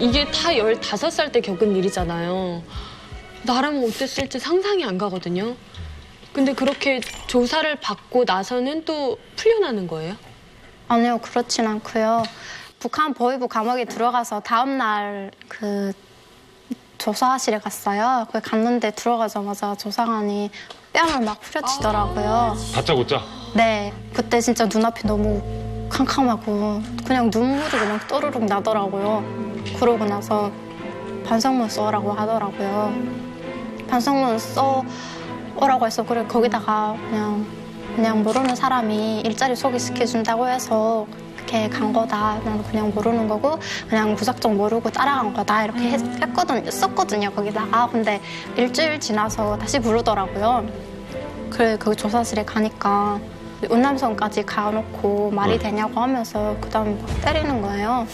이게 다 15살 때 겪은 일이잖아요. 나라면 어땠을지 상상이 안 가거든요. 근데 그렇게 조사를 받고 나서는 또 풀려나는 거예요? 아니요, 그렇진 않고요. 북한 보위부 감옥에 들어가서 다음날 그 조사실에 갔어요. 거기 갔는데 들어가자마자 조사관이 뺨을 막 후려치더라고요. 다짜고짜? 네, 그때 진짜 눈앞이 너무 캄캄하고 그냥 눈물이 그냥 또르륵 나더라고요. 그러고 나서 반성문 써오라고 하더라고요. 반성문 써오라고 해서 그래 거기다가 그냥 모르는 사람이 일자리 소개시켜준다고 해서 그렇게 간 거다. 나는 그냥 모르는 거고 그냥 무작정 모르고 따라간 거다 이렇게 썼거든요 거기다가. 근데 일주일 지나서 다시 부르더라고요. 그래 그 조사실에 가니까 운남선까지 가놓고 말이 되냐고 하면서 그다음 막 때리는 거예요.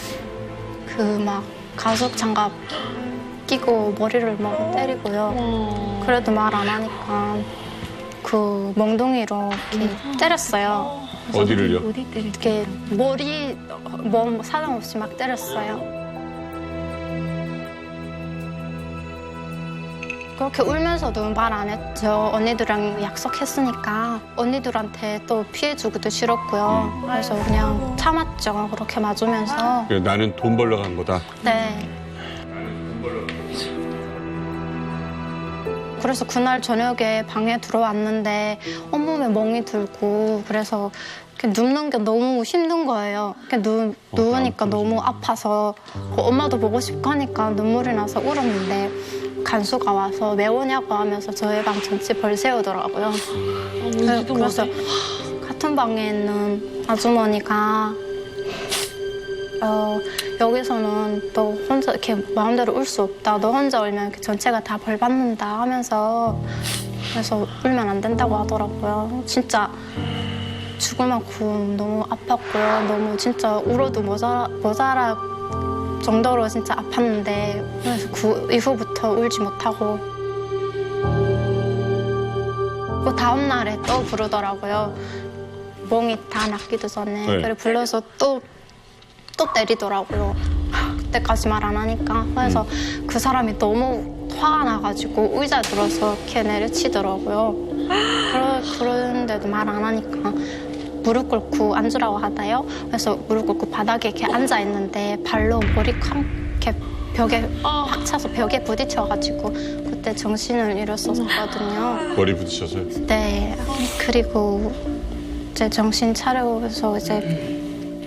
그 막 가죽 장갑 끼고 머리를 막 때리고요. 그래도 말 안 하니까 그 멍둥이로 이렇게 때렸어요. 어디를요? 이렇게 머리 몸 사정없이 막 때렸어요. 그렇게 울면서도 말 안 했죠. 언니들이랑 약속했으니까. 언니들한테 또 피해주기도 싫었고요. 그래서 그냥 참았죠. 그렇게 맞으면서. 나는 돈 벌러 간 거다. 네. 그래서 그날 저녁에 방에 들어왔는데 온몸에 멍이 들고 그래서 이렇게 눕는 게 너무 힘든 거예요. 이렇게 누우니까 너무 아파서 엄마도 보고 싶고 하니까 눈물이 나서 울었는데 간수가 와서 왜 오냐고 하면서 저희 방 전체 벌 세우더라고요. 그래서 같은 방에 있는 아주머니가 여기서는 너 혼자 이렇게 마음대로 울 수 없다. 너 혼자 울면 이렇게 전체가 다 벌 받는다 하면서 그래서 울면 안 된다고 하더라고요. 진짜 죽을 만큼 너무 아팠고요. 너무 진짜 울어도 모자랄 정도로 진짜 아팠는데 그래서 그 이후부터 울지 못하고 그 다음 날에 또 부르더라고요. 멍이 다 낫기도 전에. 네. 그래 불러서 또 때리더라고요. 그때까지 말 안 하니까. 그래서 그 사람이 너무 화가 나가지고 의자 들어서 이렇게 내려치더라고요. 그런데도 말 안 하니까 무릎 꿇고 앉으라고 하다요. 그래서 무릎 꿇고 바닥에 이렇게 앉아 있는데 발로 머리 이렇게 벽에 확 차서 벽에 부딪혀가지고 그때 정신을 잃었었거든요. 머리 부딪혀서요? 네. 그리고 이제 정신 차려서 이제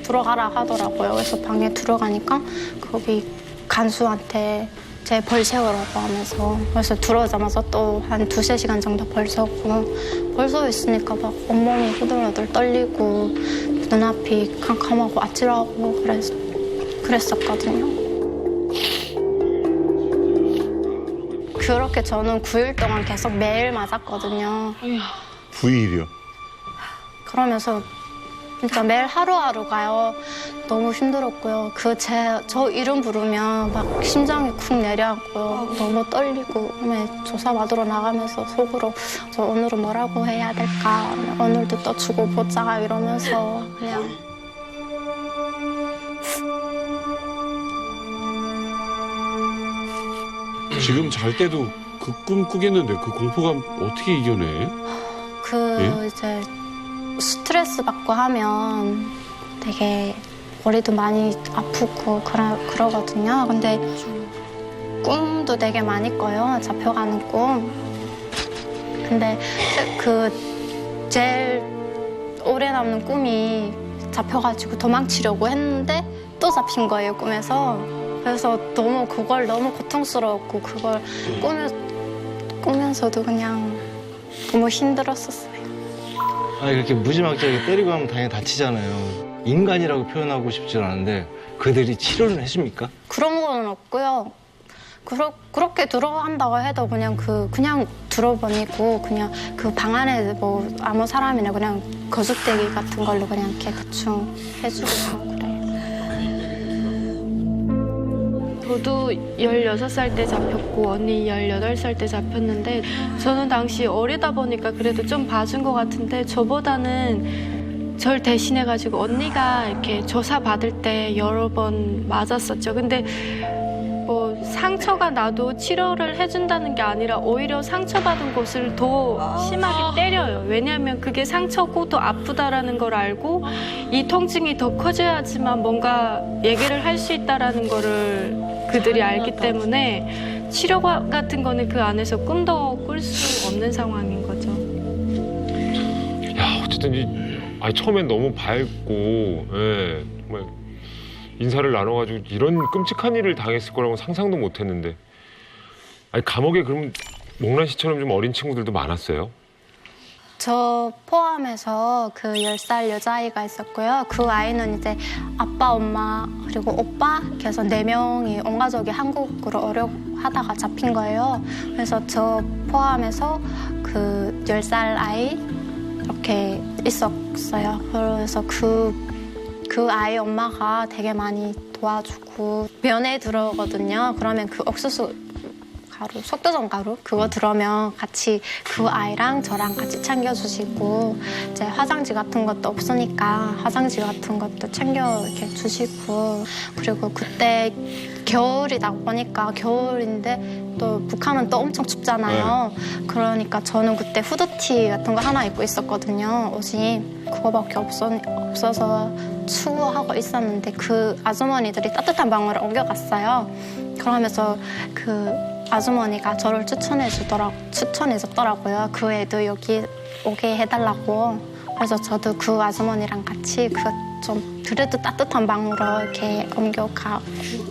들어가라 하더라고요. 그래서 방에 들어가니까 거기 간수한테 제 벌 세우라고 하면서 그래서 들어오자마자 또 한 2-3시간 정도 벌 세우고 벌 세워 있으니까 막 온몸이 후들후들 떨리고 눈앞이 캄캄하고 아찔하고 그랬었거든요. 그렇게 저는 9일 동안 계속 매일 맞았거든요. 9일이요? 그러면서 진짜 매일 하루하루가요. 너무 힘들었고요. 저 이름 부르면 막 심장이 쿵 내려앉고요. 너무 떨리고 조사 받으러 나가면서 속으로 저 오늘은 뭐라고 해야 될까? 오늘도 또 주고 보자 이러면서 그냥. 지금 잘 때도 그 꿈 꾸겠는데 그 공포감 어떻게 이겨내? 예? 이제 스트레스 받고 하면 되게 머리도 많이 아프고 그러거든요. 근데 꿈도 되게 많이 꿔요. 잡혀가는 꿈. 근데 그 제일 오래 남는 꿈이 잡혀가지고 도망치려고 했는데 또 잡힌 거예요, 꿈에서. 그래서 그걸 너무 고통스러웠고 그걸 꾸면서도 그냥 너무 힘들었었어요. 아니 그렇게 무지막지하게 때리고 하면 당연히 다치잖아요. 인간이라고 표현하고 싶진 않은데 그들이 치료를 해줍니까? 그런 건 없고요. 그렇게 들어간다고 해도 그냥 들어보니고 그냥 그 방 안에 뭐 아무 사람이나 그냥 거죽대기 같은 걸로 그냥 이렇게 대충 해주고 그래요. 저도 16살 때 잡혔고 언니 18살 때 잡혔는데 저는 당시 어리다 보니까 그래도 좀 봐준 것 같은데 저보다는 절 대신해가지고 언니가 이렇게 조사 받을 때 여러 번 맞았었죠. 근데 상처가 나도 치료를 해준다는 게 아니라 오히려 상처받은 곳을 더 심하게 때려요. 왜냐하면 그게 상처고 더 아프다라는 걸 알고 이 통증이 더 커져야지만 뭔가 얘기를 할 수 있다라는 거를 그들이 알기 때문에 치료 같은 거는 그 안에서 꿈도 꿀 수 없는 상황인 거죠. 야, 어쨌든 처음엔 너무 밝고, 예, 정말 인사를 나눠가지고 이런 끔찍한 일을 당했을 거라고 상상도 못했는데, 감옥에 그럼 목란 씨처럼 좀 어린 친구들도 많았어요? 저 포함해서 그 10살 여자아이가 있었고요. 그 아이는 이제 아빠, 엄마, 그리고 오빠 이렇게 해서 4명이 온 가족이 한국으로 어려하다가 잡힌 거예요. 그래서 저 포함해서 그 10살 아이 이렇게 있었어요. 그래서 그 아이 엄마가 되게 많이 도와주고 면회 들어오거든요. 그러면 그 옥수수 가루, 속도전 가루 그거 들어오면 같이 그 아이랑 저랑 같이 챙겨주시고 이제 화장지 같은 것도 없으니까 화장지 같은 것도 챙겨 이렇게 주시고 그리고 그때 겨울이다 보니까 겨울인데 또 북한은 또 엄청 춥잖아요. 그러니까 저는 그때 후드티 같은 거 하나 입고 있었거든요. 옷이 그거밖에 없어서 추워하고 있었는데 그 아주머니들이 따뜻한 방으로 옮겨갔어요. 그러면서 그 아주머니가 저를 추천해줬더라고요. 그 애도 여기 오게 해달라고. 그래서 저도 그 아주머니랑 같이 좀 그래도 따뜻한 방으로 이렇게 옮겨가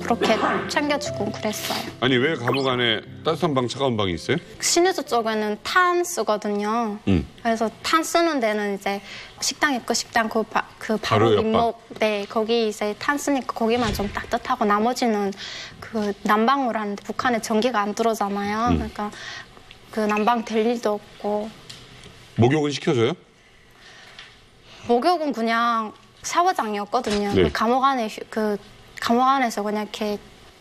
그렇게 챙겨주고 그랬어요. 아니 왜 감옥 안에 따뜻한 방, 차가운 방이 있어요? 신의주 쪽에는 탄 쓰거든요. 그래서 탄 쓰는 데는 이제 식당 있고 식당 그 바로 윗목 네 거기 이제 탄 쓰니까 거기만 좀 따뜻하고 나머지는 그 난방으로 하는데 북한에 전기가 안 들어오잖아요. 그러니까 그 난방 될 일도 없고. 목욕은 시켜줘요? 목욕은 그냥 샤워장이었거든요. 네. 그 감옥 안에서 그냥 이렇게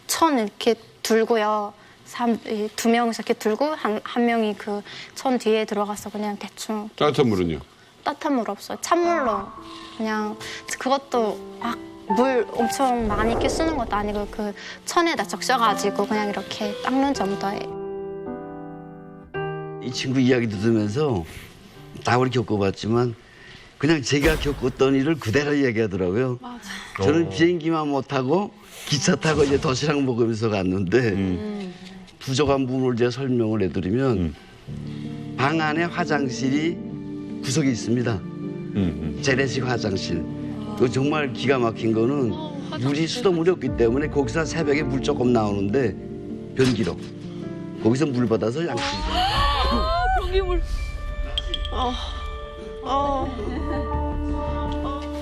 천 이렇게 들고요. 2명이서 이렇게 들고 한 명이 그 천 뒤에 들어가서 그냥 대충. 따뜻한 물은요? 따뜻한 물 없어요. 찬물로 그냥 그것도 막 물 엄청 많이 이렇게 쓰는 것도 아니고 그 천에다 적셔가지고 그냥 이렇게 닦는 정도예요. 이 친구 이야기 들으면서 다 우리 겪어봤지만 그냥 제가 겪었던 일을 그대로 이야기하더라고요. 맞아. 저는 비행기만 못 타고 기차 타고 이제 도시락 먹으면서 갔는데 부족한 부분을 이제 설명을 해드리면 방 안에 화장실이 구석이 있습니다. 재래식 화장실. 그 정말 기가 막힌 거는 물이 수돗물이 없기 때문에 거기서 새벽에 물 조금 나오는데 변기로 거기서 물 받아서 양치. 변기물.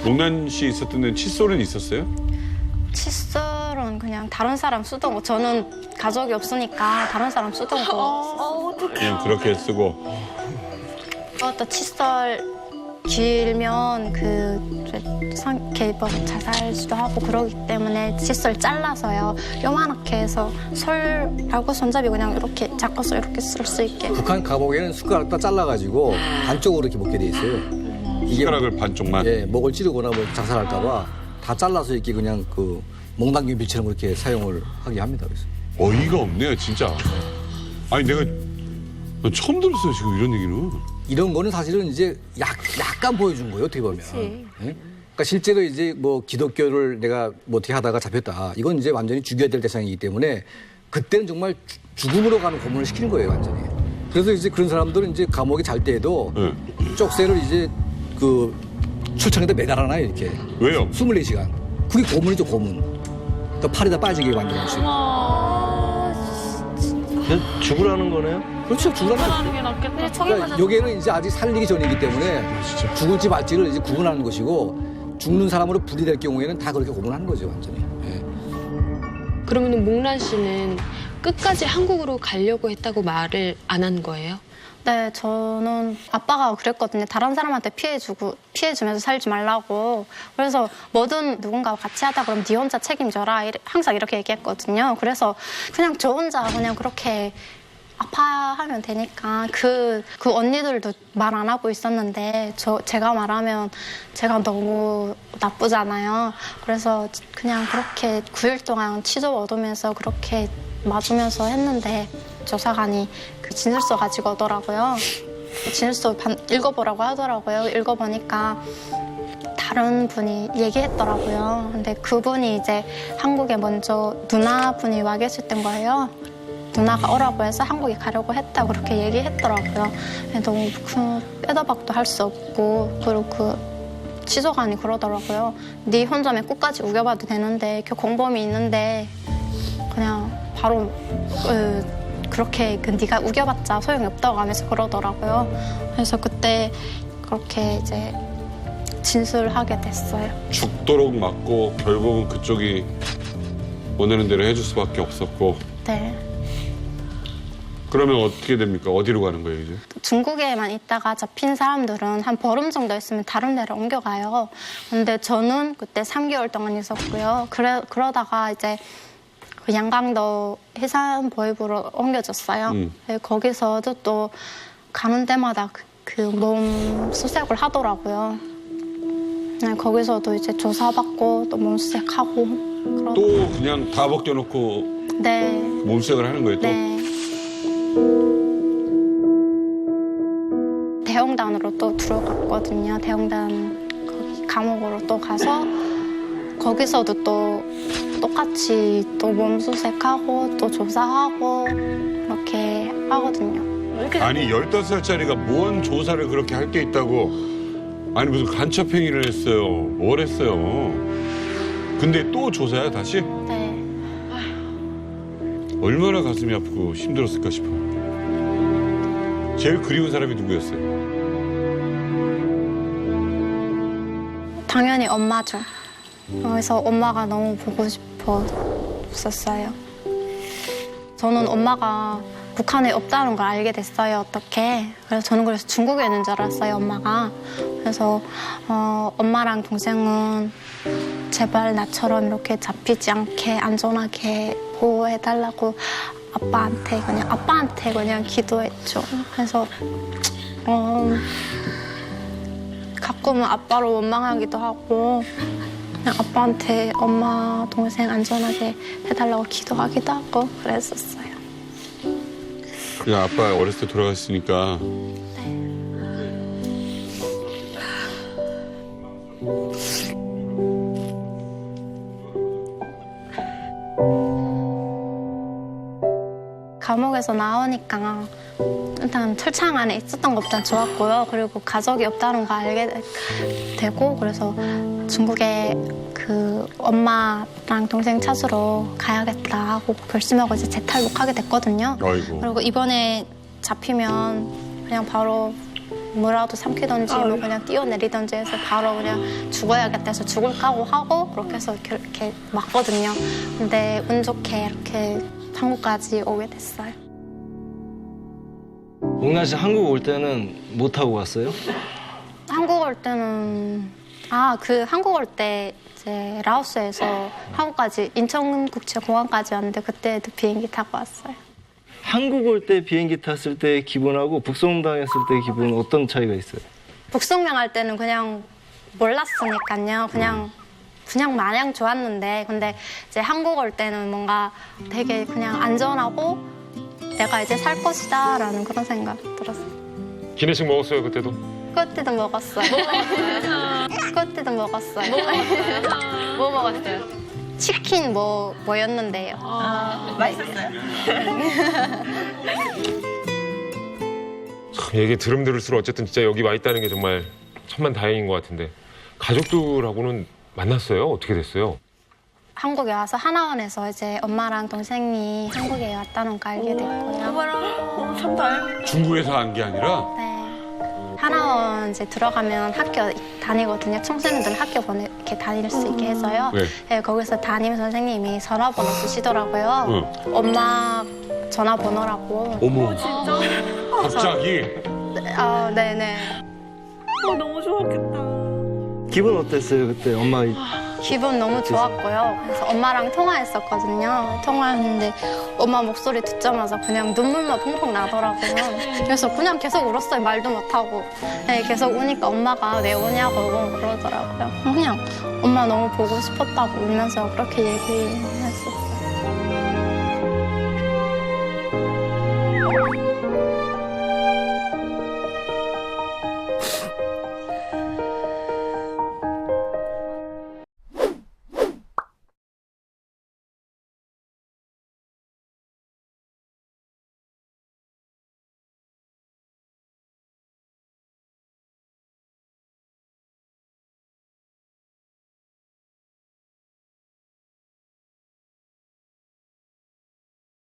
목란 씨 있었던 데는 칫솔은 있었어요? 칫솔은 그냥 다른 사람 쓰던 거. 저는 가족이 없으니까 다른 사람 쓰던 거. 그냥 그렇게 쓰고. 그것도 칫솔 길면 이렇게 뭐 자살수도 하고 그러기 때문에 칫솔 잘라서요. 요만하게 해서 솔하고 손잡이 그냥 이렇게 잡아서 이렇게 쓸 수 있게. 북한 감옥에는 숟가락 다 잘라가지고 반쪽으로 이렇게 먹게 돼 있어요. 이게 숟가락을 반쪽만? 예, 목을 찌르거나 뭐 자살할까봐 다 잘라서 이렇게 그냥 그 몽당균 비처럼 그렇게 사용을 하게 합니다. 그래서. 어이가 없네요, 진짜. 아니 내가 처음 들었어요, 지금 이런 얘기는. 이런 거는 사실은 이제 약간 보여준 거예요, 어떻게 보면. 예? 그러니까 실제로 이제 뭐 기독교를 내가 뭐 어떻게 하다가 잡혔다. 이건 이제 완전히 죽여야 될 대상이기 때문에 그때는 정말 죽음으로 가는 고문을 시키는 거예요, 완전히. 그래서 이제 그런 사람들은 이제 감옥에 잘 때에도 쪽새를 이제 그 출창에다 매달아놔요, 이렇게. 왜요? 24시간. 그게 고문이죠, 고문. 또 팔에다 빠지게 만드는 식으로. 죽으라는 거네요? 그렇죠, 죽으라는 거죠. 하는 게 낫겠다. 그러니까 여기는 이제 아직 살리기 전이기 때문에 죽을지 말지를 이제 구분하는 것이고 죽는 사람으로 분리될 경우에는 다 그렇게 구분하는 거죠, 완전히. 예. 그러면 목란 씨는 끝까지 한국으로 가려고 했다고 말을 안 한 거예요? 네, 저는 아빠가 그랬거든요. 다른 사람한테 피해주면서 살지 말라고. 그래서 뭐든 누군가와 같이 하다 그러면 네 혼자 책임져라. 항상 이렇게 얘기했거든요. 그래서 그냥 저 혼자 그냥 그렇게 아파하면 되니까 그 언니들도 말 안 하고 있었는데 제가 말하면 제가 너무 나쁘잖아요. 그래서 그냥 그렇게 9일 동안 취조 얻으면서 그렇게 맞으면서 했는데 조사관이 그 진술서 가지고 오더라고요. 진술서 읽어보라고 하더라고요. 읽어보니까 다른 분이 얘기했더라고요. 근데 그분이 이제 한국에 먼저 누나분이 와 계셨던 거예요. 누나가 오라고 해서 한국에 가려고 했다고 그렇게 얘기했더라고요. 너무 빼도 박도 할 수 없고 그리고 그 취조관이 그러더라고요. 네 혼자면 끝까지 우겨봐도 되는데 그 공범이 있는데 그냥 바로 그렇게 네가 우겨봤자 소용이 없다고 하면서 그러더라고요. 그래서 그때 그렇게 이제 진술하게 됐어요. 죽도록 맞고 결국은 그쪽이 원하는 대로 해줄 수밖에 없었고. 네. 그러면 어떻게 됩니까? 어디로 가는 거예요 이제? 중국에만 있다가 잡힌 사람들은 한 보름 정도 있으면 다른 데로 옮겨가요. 근데 저는 그때 3개월 동안 있었고요. 그러다가 이제 그 양강도 해산보육으로 옮겨졌어요. 네, 거기서도 또 가는 데마다 그 몸 수색을 하더라고요. 네, 거기서도 이제 조사받고 또 몸 수색하고. 또 그냥 다 벗겨놓고 네. 몸수색을 하는 거예요 또? 네. 대형단으로 또 들어갔거든요. 대형단 거기 감옥으로 또 가서 거기서도 또 똑같이 또 몸수색하고 또 조사하고 이렇게 하거든요. 아니 15살짜리가 뭔 조사를 그렇게 할 게 있다고. 아니 무슨 간첩행위를 했어요. 뭘 했어요. 근데 또 조사야 다시? 네. 얼마나 가슴이 아프고 힘들었을까 싶어요. 제일 그리운 사람이 누구였어요? 당연히 엄마죠. 그래서 엄마가 너무 보고 싶었었어요. 저는 엄마가 북한에 없다는 걸 알게 됐어요. 어떻게. 그래서 저는 그래서 중국에 있는 줄 알았어요. 엄마가. 그래서 엄마랑 동생은 제발 나처럼 이렇게 잡히지 않게 안전하게 보호해달라고 아빠한테 그냥 기도했죠. 그래서 가끔은 아빠를 원망하기도 하고 그냥 아빠한테 엄마 동생 안전하게 해달라고 기도하기도 하고 그랬었어요. 그냥 아빠 어렸을 때 돌아갔으니까. 감옥에서 나오니까 일단 철창 안에 있었던 것보단 좋았고요. 그리고 가족이 없다는 거 알게 되고 그래서 중국에 그 엄마랑 동생 찾으러 가야겠다 하고 결심하고 이제 재탈북하게 됐거든요. 아이고. 그리고 이번에 잡히면 그냥 바로 뭐라도 삼키던지 뭐 그냥 뛰어내리던지 해서 바로 그냥 죽어야겠다 해서 죽을 각오하고 그렇게 해서 이렇게 맞거든요. 근데 운 좋게 이렇게 한국까지 오게 됐어요. 몽란 씨 한국 올 때는 뭐 타고 왔어요? 한국 올 때는 한국 올 때 이제 라오스에서 한국까지 인천국제공항까지 왔는데 그때도 비행기 타고 왔어요. 한국 올 때 비행기 탔을 때의 기분하고 북송당했을 때의 기분은 어떤 차이가 있어요? 북송명할 때는 그냥 몰랐으니까요. 그냥 마냥 좋았는데 근데 이제 한국 올 때는 뭔가 되게 그냥 안전하고 내가 이제 살 것이다라는 그런 생각 들었어요. 기내식 먹었어요 그때도? 그때도 먹었어요. 그때도 먹었어요. 뭐 먹었어요? 치킨 뭐였는데요. 맛있었어요? 참 얘기 들을수록 어쨌든 진짜 여기 와 있다는 게 정말 천만다행인 것 같은데 가족들하고는 만났어요? 어떻게 됐어요? 한국에 와서 하나원에서 이제 엄마랑 동생이 한국에 왔다는 거 알게 됐고요. 참 다행이다. 중국에서 한 게 아니라? 네. 하나원 이제 들어가면 학교 다니거든요. 청소년들 학교 이렇게 다닐 수 있게 해서요. 네. 네, 거기서 담임 선생님이 전화번호 주시더라고요. 엄마 전화번호라고. 어머. 갑자기? 네네. 너무 좋았겠다. 기분 어땠어요 그때 엄마 기분 너무 좋았고요. 그래서 엄마랑 통화했었거든요. 통화했는데 엄마 목소리 듣자마자 그냥 눈물만 펑펑 나더라고요. 그래서 그냥 계속 울었어요. 말도 못하고. 네, 계속 우니까 엄마가 왜 우냐고 그러더라고요. 그냥 엄마 너무 보고 싶었다고 울면서 그렇게 얘기했어요.